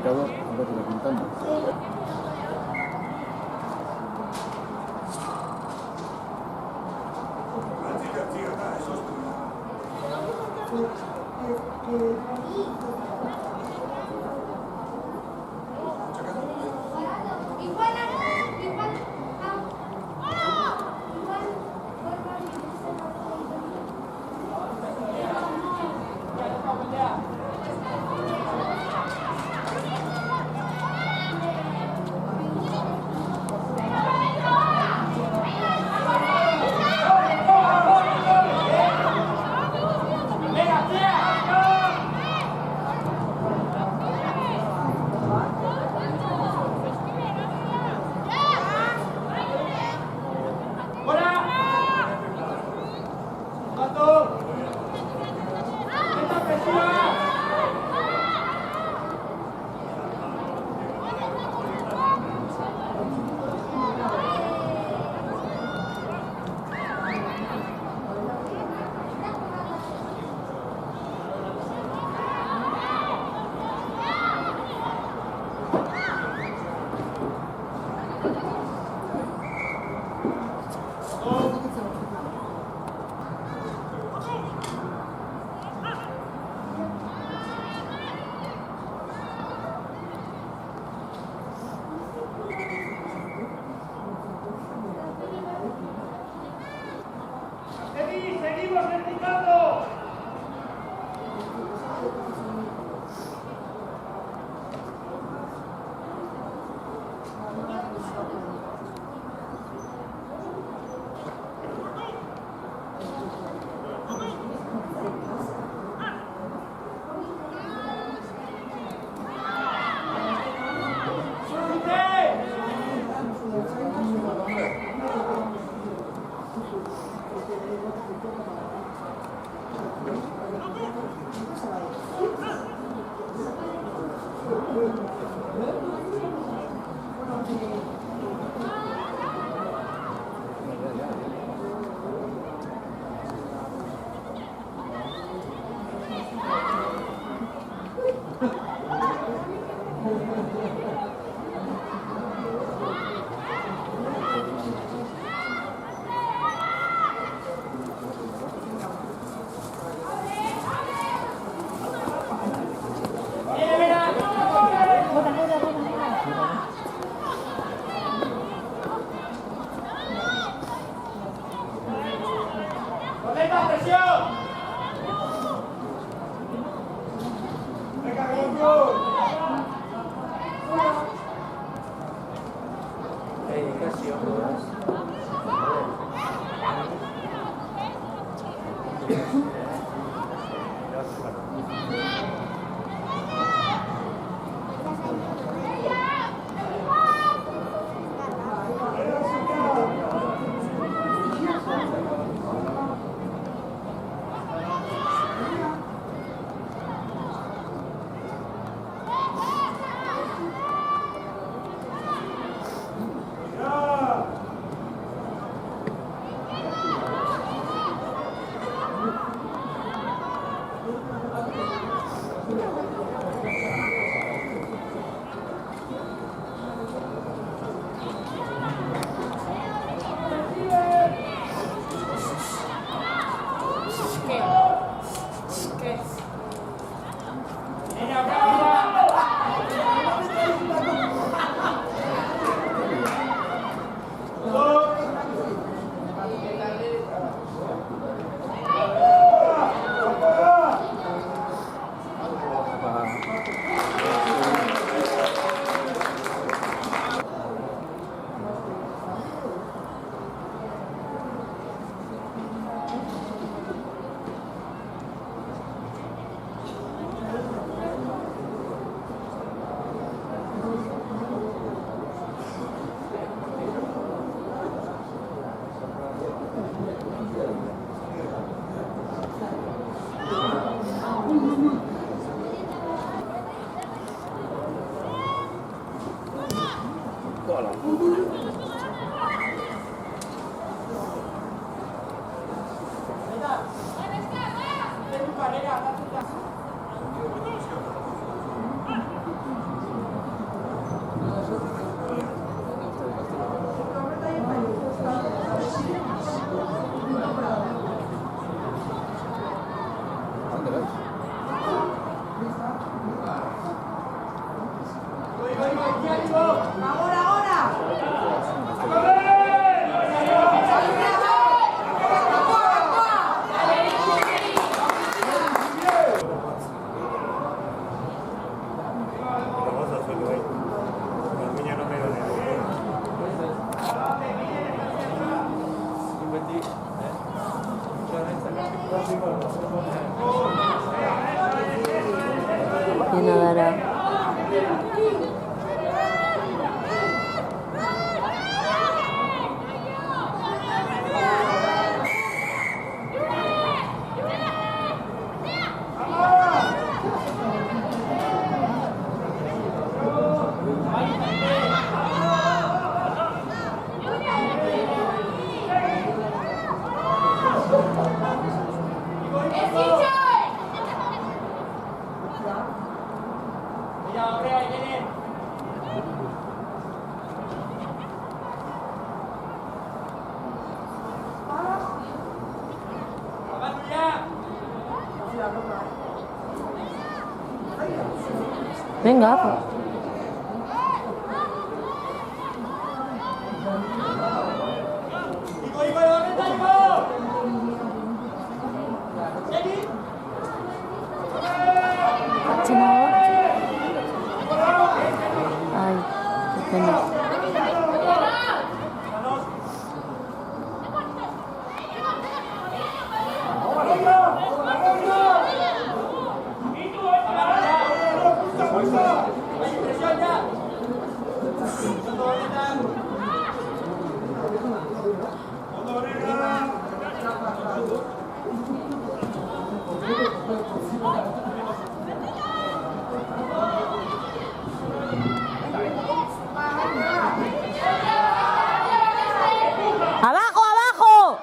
indicado, ahora te lo contamos. ¡Seguimos practicando! que nadará. Venga, pues. Ay, qué pena. ¡Abajo, abajo!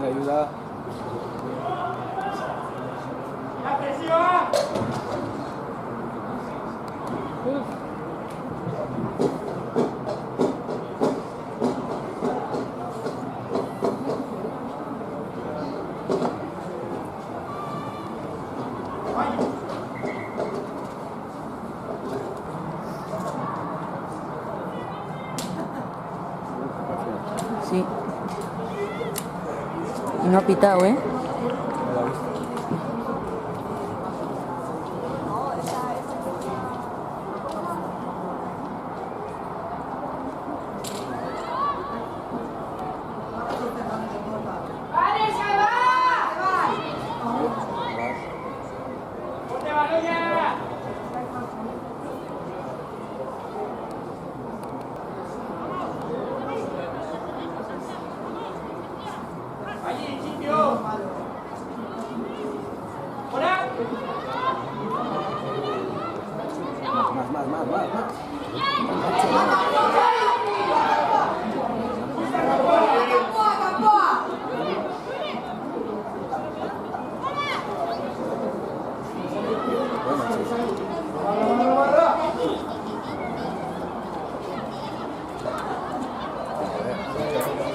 ¿Me ayuda? ¡La presión! Y no ha pitado, ¿eh? No lo ha visto. ¡Ponte Baloya! Allí, sitio. ¡Hola! Más.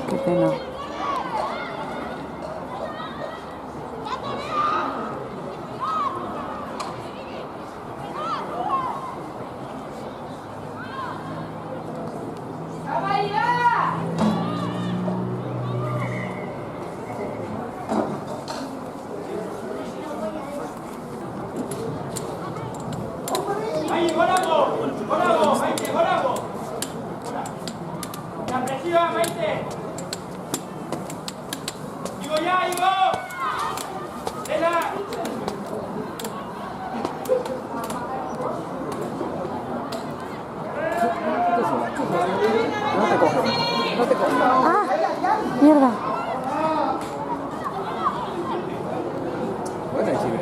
Qué pena. ¡Ahí, Gólago! ¡Gólago, Maite, Gólago! ¡La presión, Maite! ¡Digo ya, digo! ¡Vela! No te coges. ¡Ah! ¡Mierda! Buena, Chile.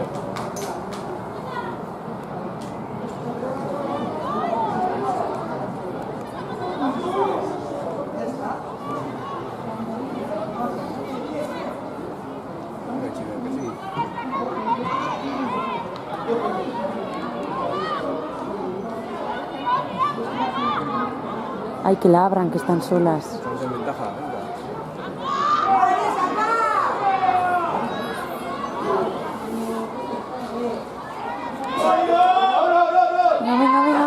Buena, Chile, que sí. Ay, que la abran, que están solas. Estamos en ventaja, venga.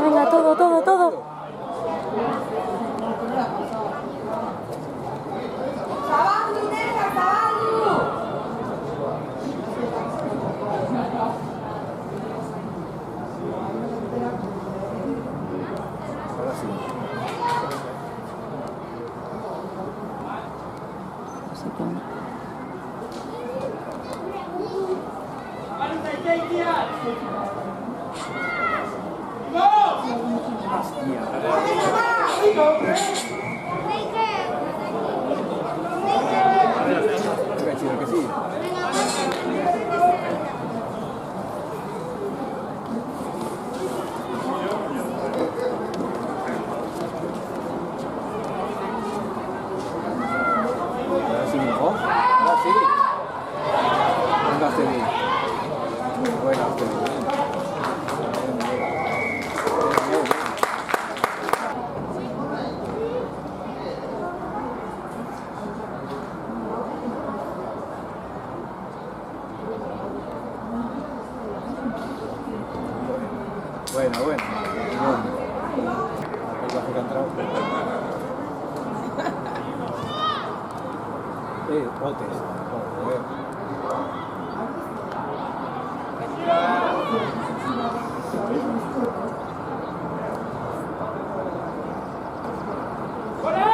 Venga, todo. Ahora sí. Así que... ¡Avanza, Iglesias! Venga, Chile, que sí. Ahora sí, ¿no? Ahora sí. Venga, Celi. Buena, Celi. Bien. Buena. El bajo que ha entrado. Botes. Joder. ¡Hola!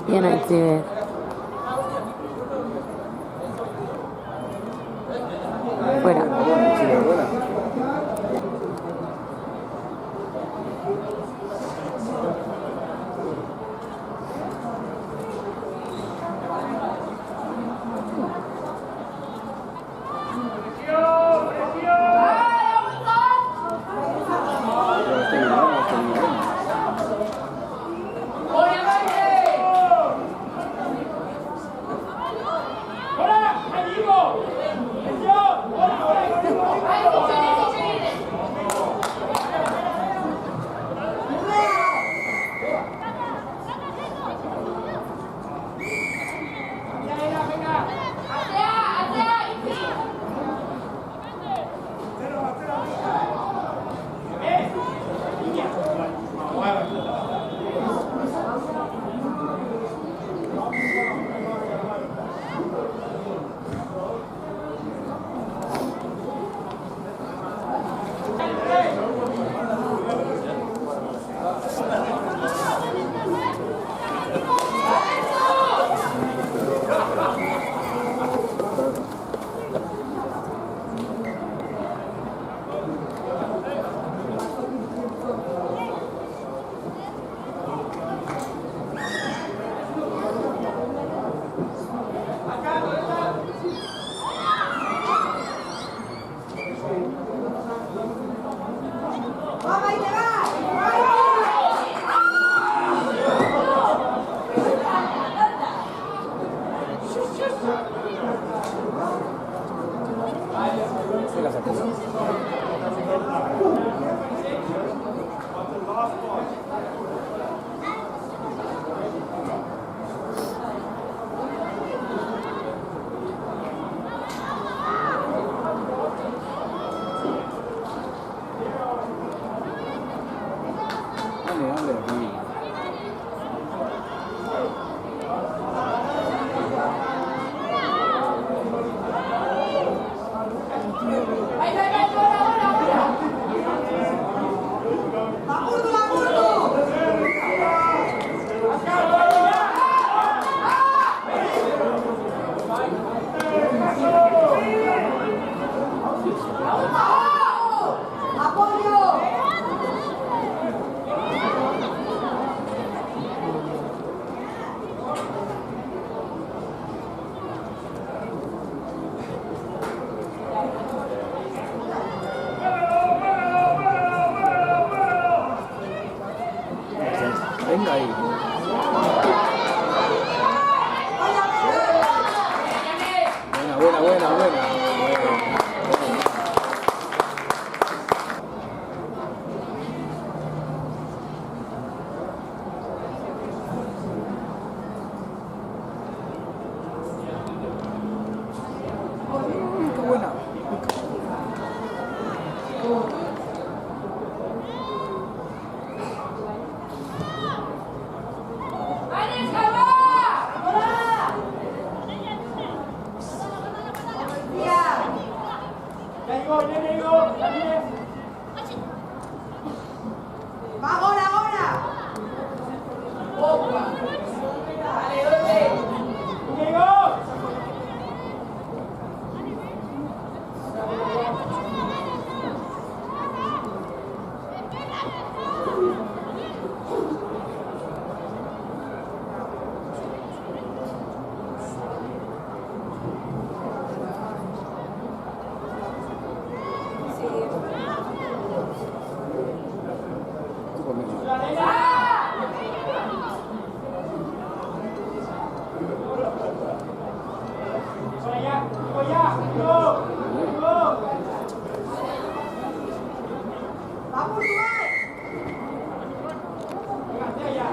Bien, Aitziber. Fuera. Buena, Chile, buena. ¡Hola! ¡Ahí digo! ¡Atención! ¡Hola, hola! Sí, la saqué. Dale, dale, aquí. Venga ahí. Buena, buena, buena, buena. Qué buena. Ya digo, ya viene. Diego. Tú conmigo. Por allá, por allá. Diego. Diego. Hacia allá.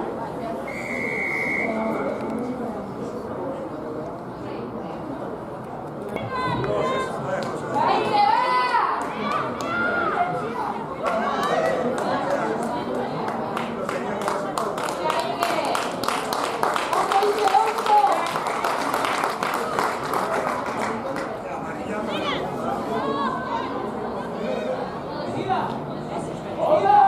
¡Hola!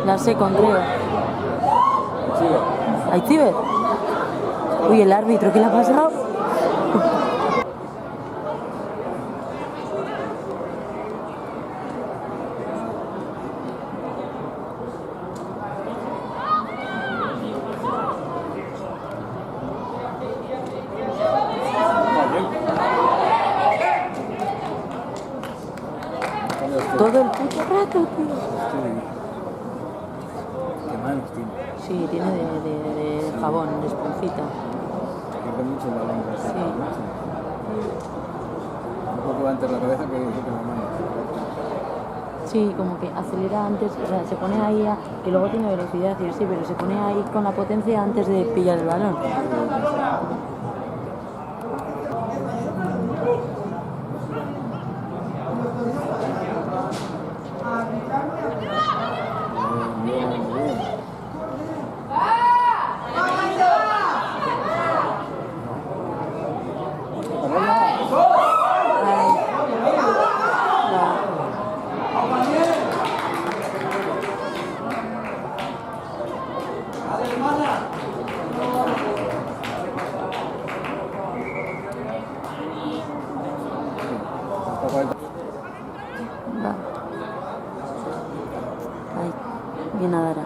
La Secon, creo. Sí, ¿Hay ciber? Uy, el árbitro, ¿qué le ha pasado? Todo el puto rato, tío. qué manos tiene. Sí, tiene de jabón, de esponjita. Pierde mucho la lengua. Sí. Un poco antes la cabeza que la mano. Sí, como que acelera antes, o sea, se pone ahí, que luego tiene velocidad, sí, pero se pone ahí con la potencia antes de pillar el balón. Va. Ay, bien Adara.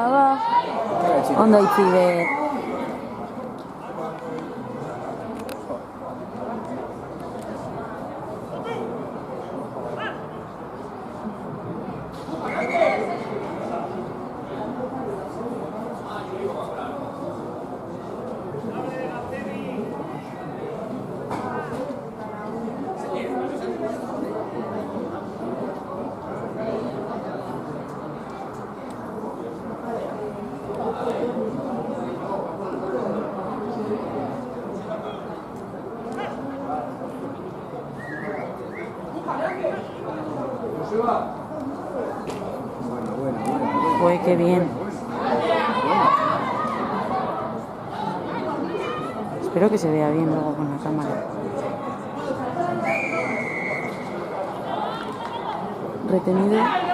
Va. Onda y ciber. Buena. Pues qué bien. Espero que se vea bien luego con la cámara. Retenido.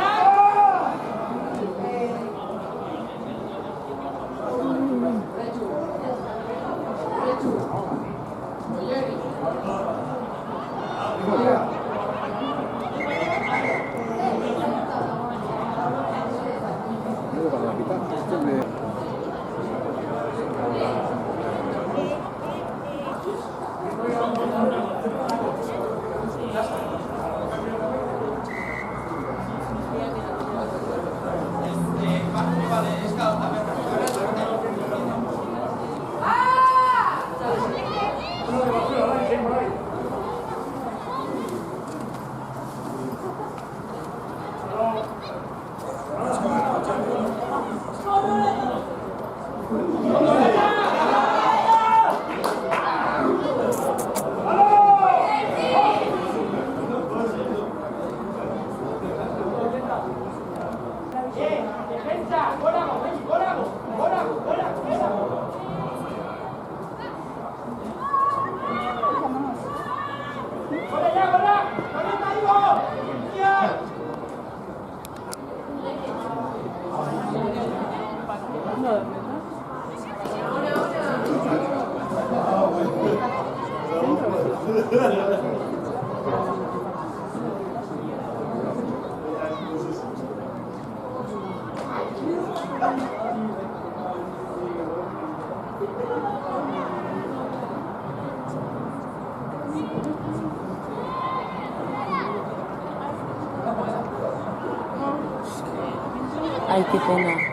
Ay, qué pena.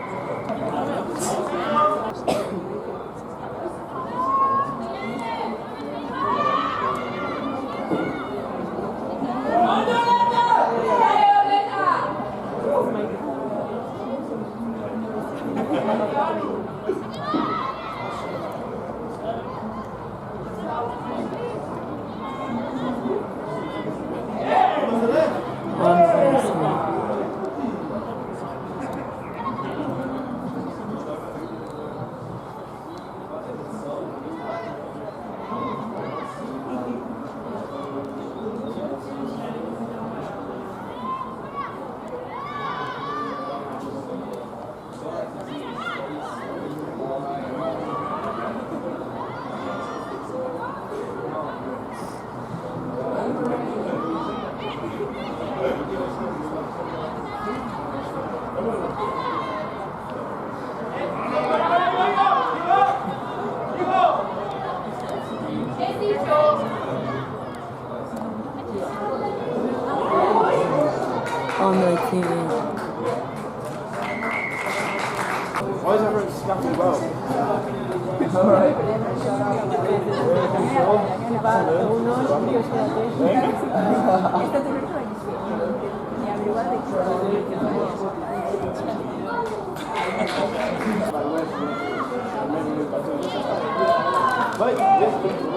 Oh no, it's TV. Why is everyone scuffing well?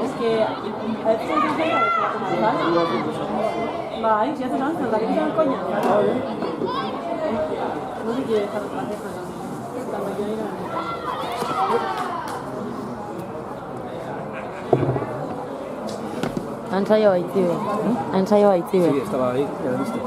Es que Vai, ya te lo han dado, ¿qué te coña? No sé qué dejar la ceja también. La mayoría Ha ensayado ahí, tío. Ha ensayado ahí, tío. Sí, estaba ahí, ya lo viste.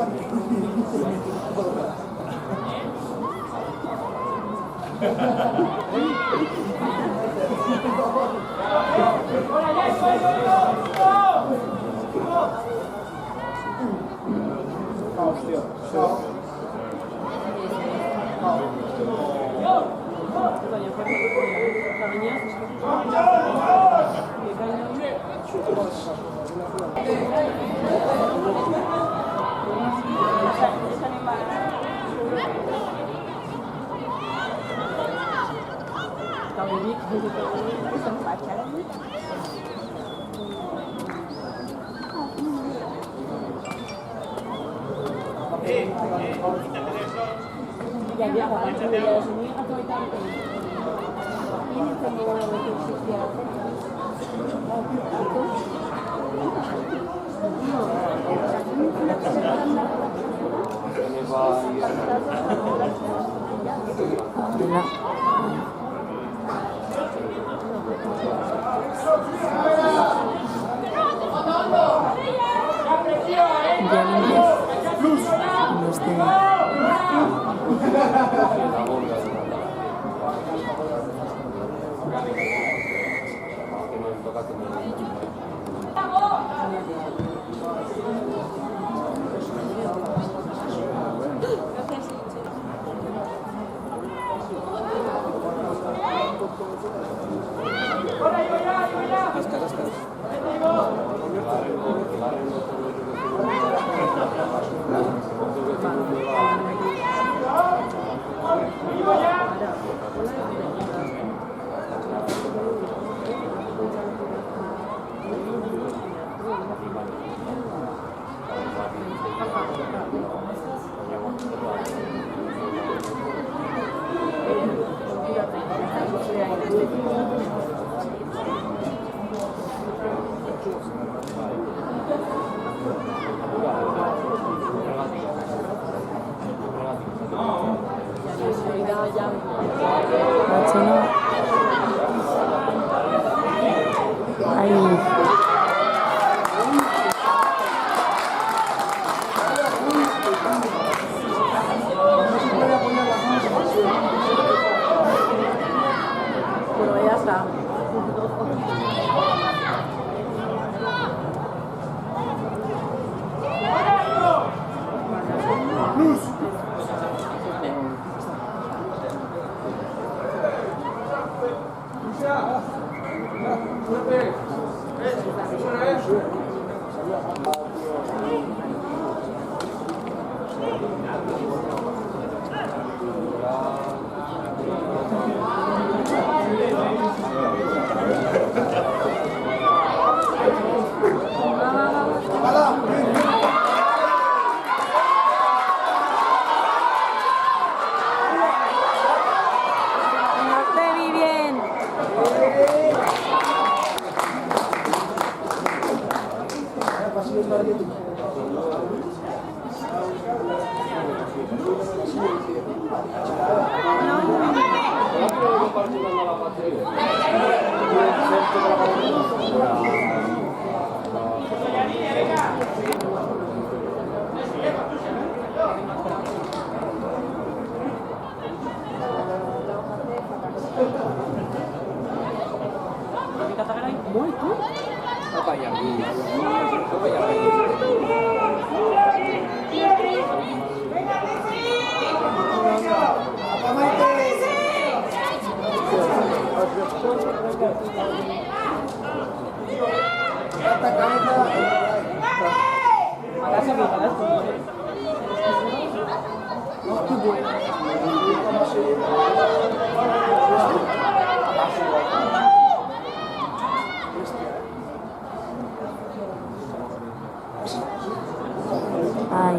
Ay.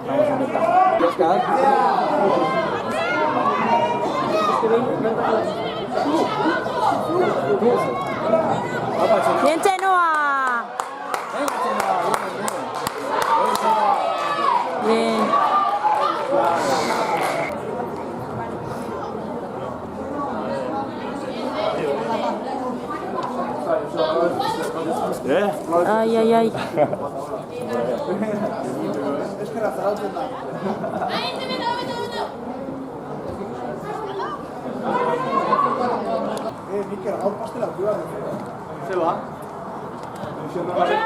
Vamos a meter. Oscar. Bien, Chenoa. Venga, Chenoa, bien. Bien. Ay, ay, ay. Mikel, gaur pastela dugu da. Zeba. Ole.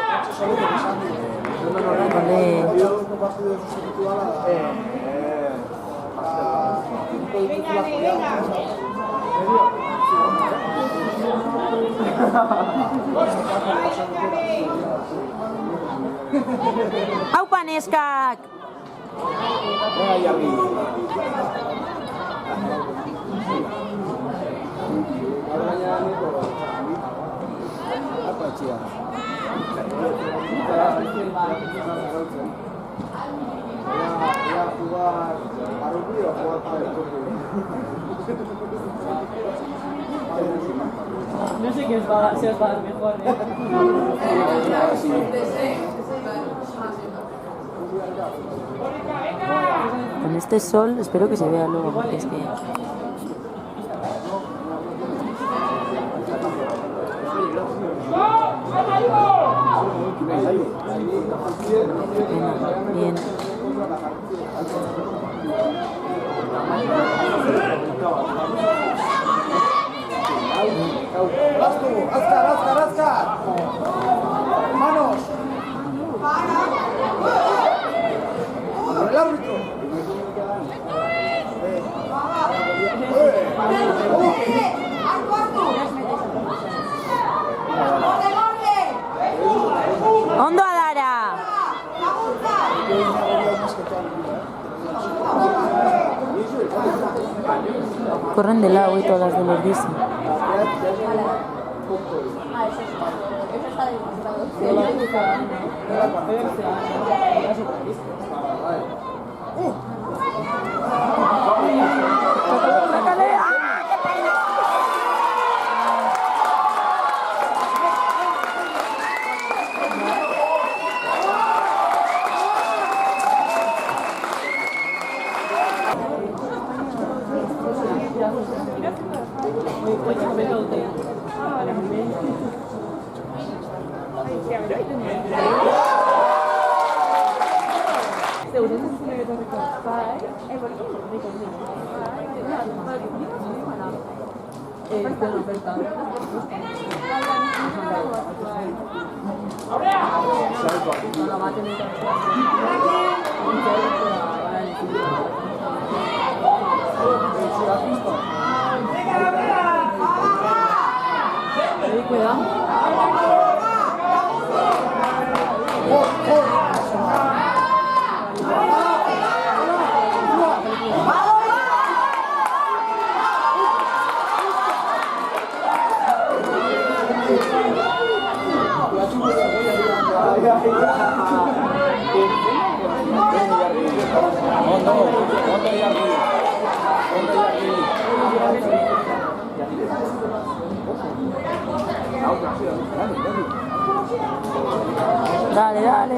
Aupa neskak. Venga, Jarri. Apa, Cia? Ya jugar a rugby o jugar para el No sé qué os va, si os va a dar mejor, ¿eh? Con este sol espero que se vea luego, porque es que... Bien. Oscar. Manos. Por el árbitro. Ondo Alara. Corren de lado y todas de los bici. Cuidado. Dale, dale.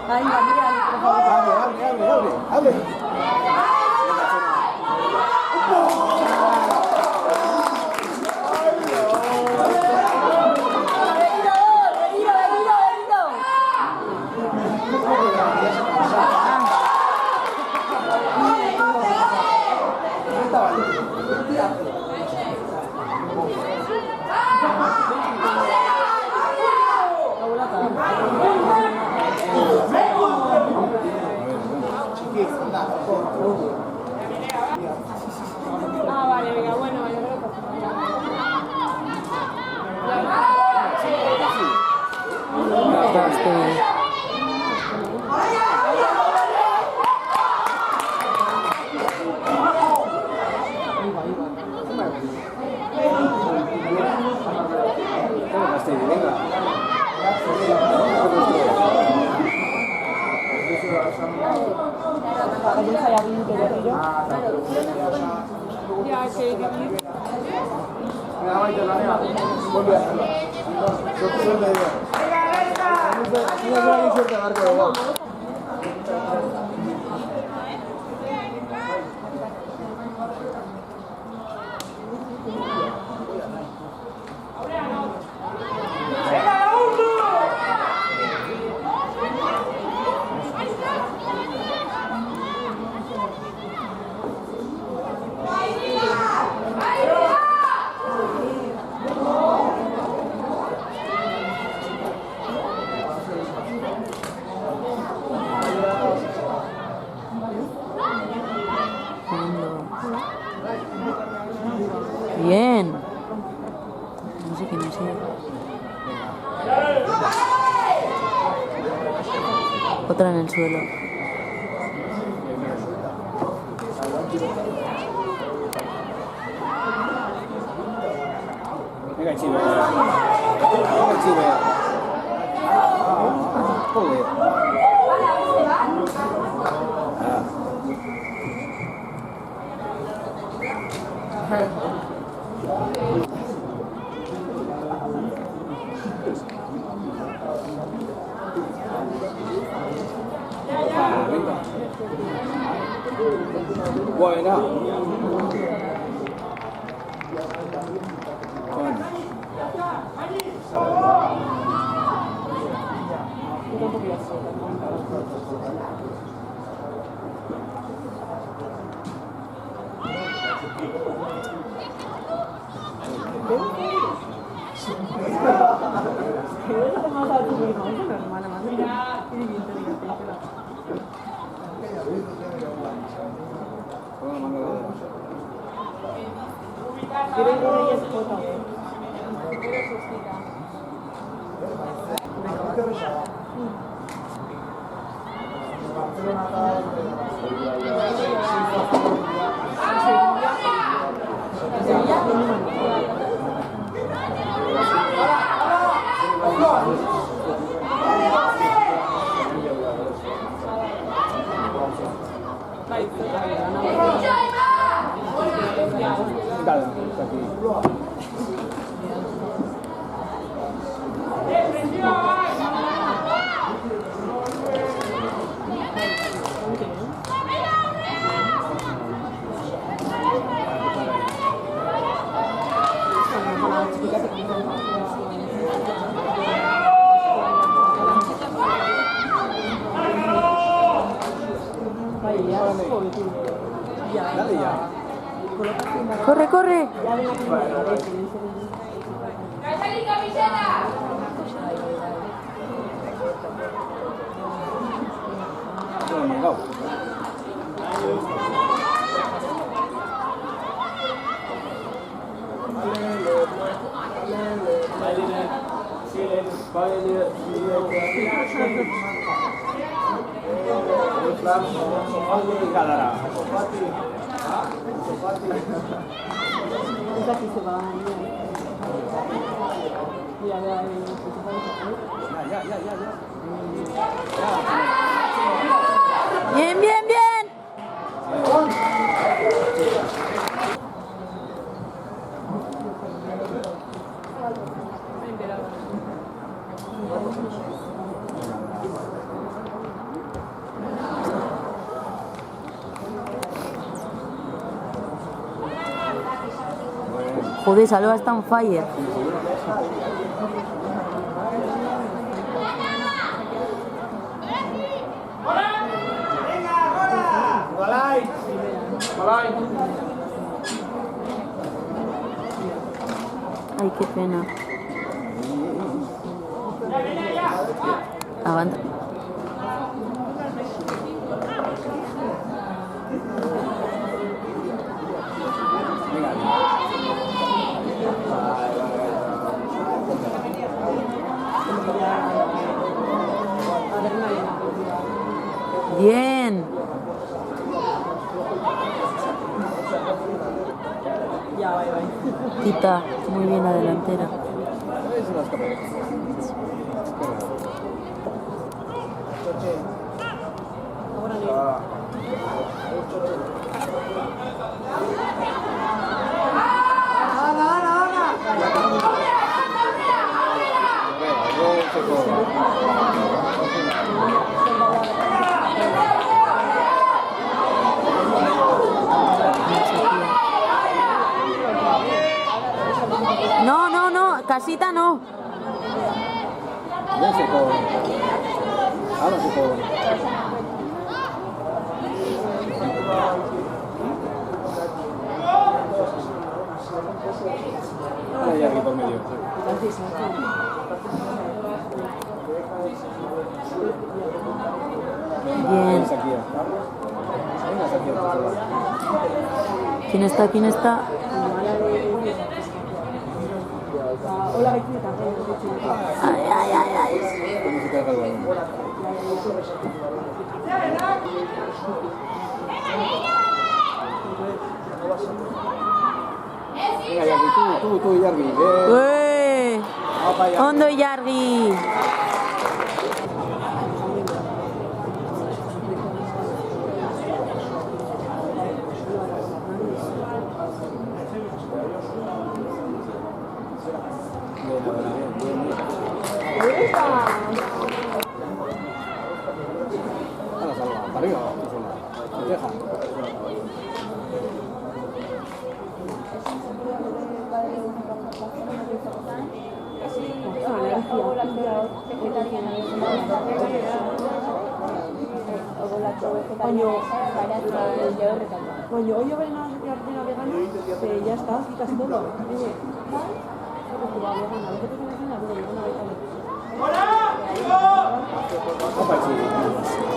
Ahí va, mira, por favor. Abre. venga. Egin zaila minutu berriro. Mira, baita lanea. Volve a hacerlo. Suerte de Dios. No suerte agarco de gol. Bien. No sé qué no sé. Otra en el suelo. Venga, chive. Venga, chive. Joder. Buena. Dale ya. Corre, corre. Bien, bien, bien. Joder, Salva está on fire. Ay, qué pena. Aguanta. Bien. Ya, bye. Tita, muy bien la delantera. una escapada. Ahora ni. No, no, no, casita no. Ya se puede. Ahora se puede. Ahora ya aquí por medio. Bien. Venga, Saquia. ¿Quién está? ¿Quién está? Hola, Bequita. Ay, ay, ay, ay. ¿Cómo se carga el balón? Venga, Yargi, tú, Yargi. ¡Ué! Vamos para allá. Ondo Yargi. Ahora salva, para arriba, se deja. Baina, hoi hoberen dena vegana, ya está, casi todo.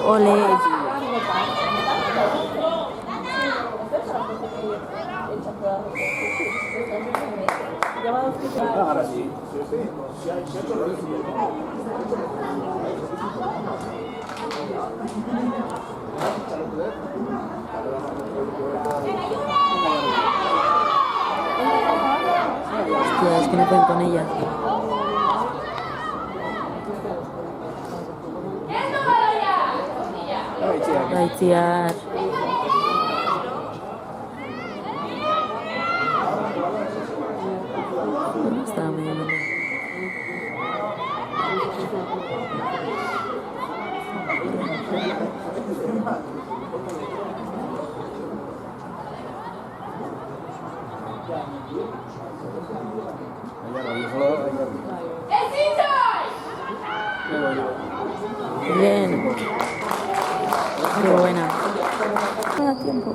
Ole. Ahora sí. Hostia, es que no pueden con ella. Gaitziar. Estaba medio mal. Bien. Qué buena. No da tiempo.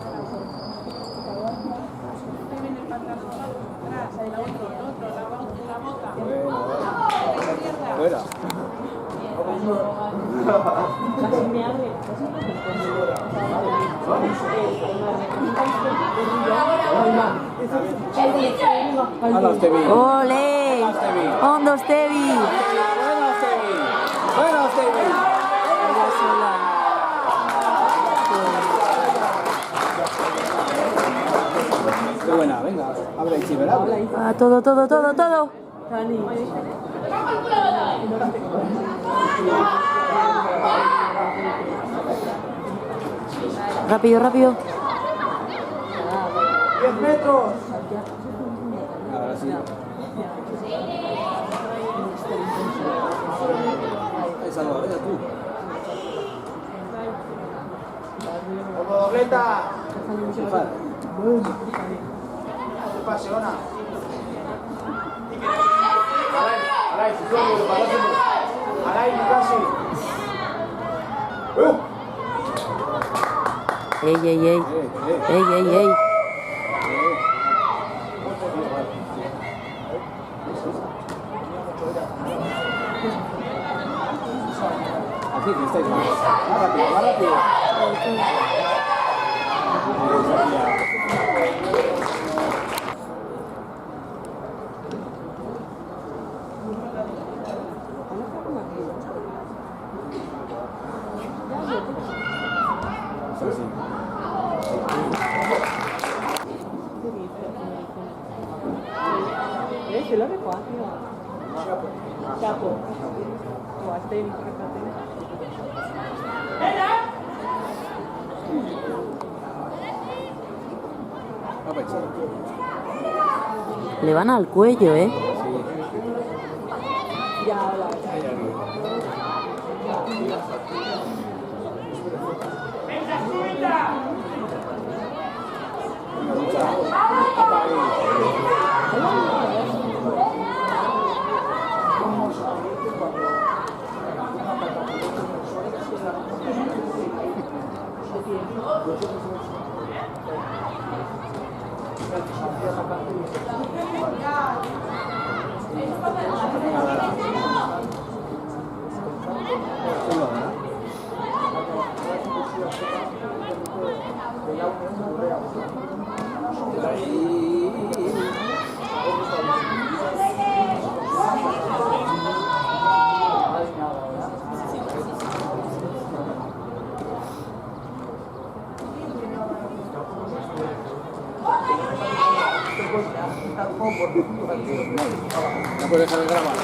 Fuera. ¡Ole! ¡Ondo Stevi! Buena, Stevi. Ella sola. Qué buena, venga. Abre el chiver, abre. Ah, todo, todo, todo, todo. Rápido, rápido. 10 metros. Ahora sí. Esa no, venga tú. Como dobleta. Vale. Se pasiona. Alay, si suelo, lo parece. Alay, casi. Ey, ey, ey. Ey, ey, ey. Aquí, que estáis más. Más rápido, más rápido. Se lo recuerdo. Chapo. Buah, este he visto que está teniendo. Le van al cuello, ¿eh? Ya, hola. No puedes dejar de grabar.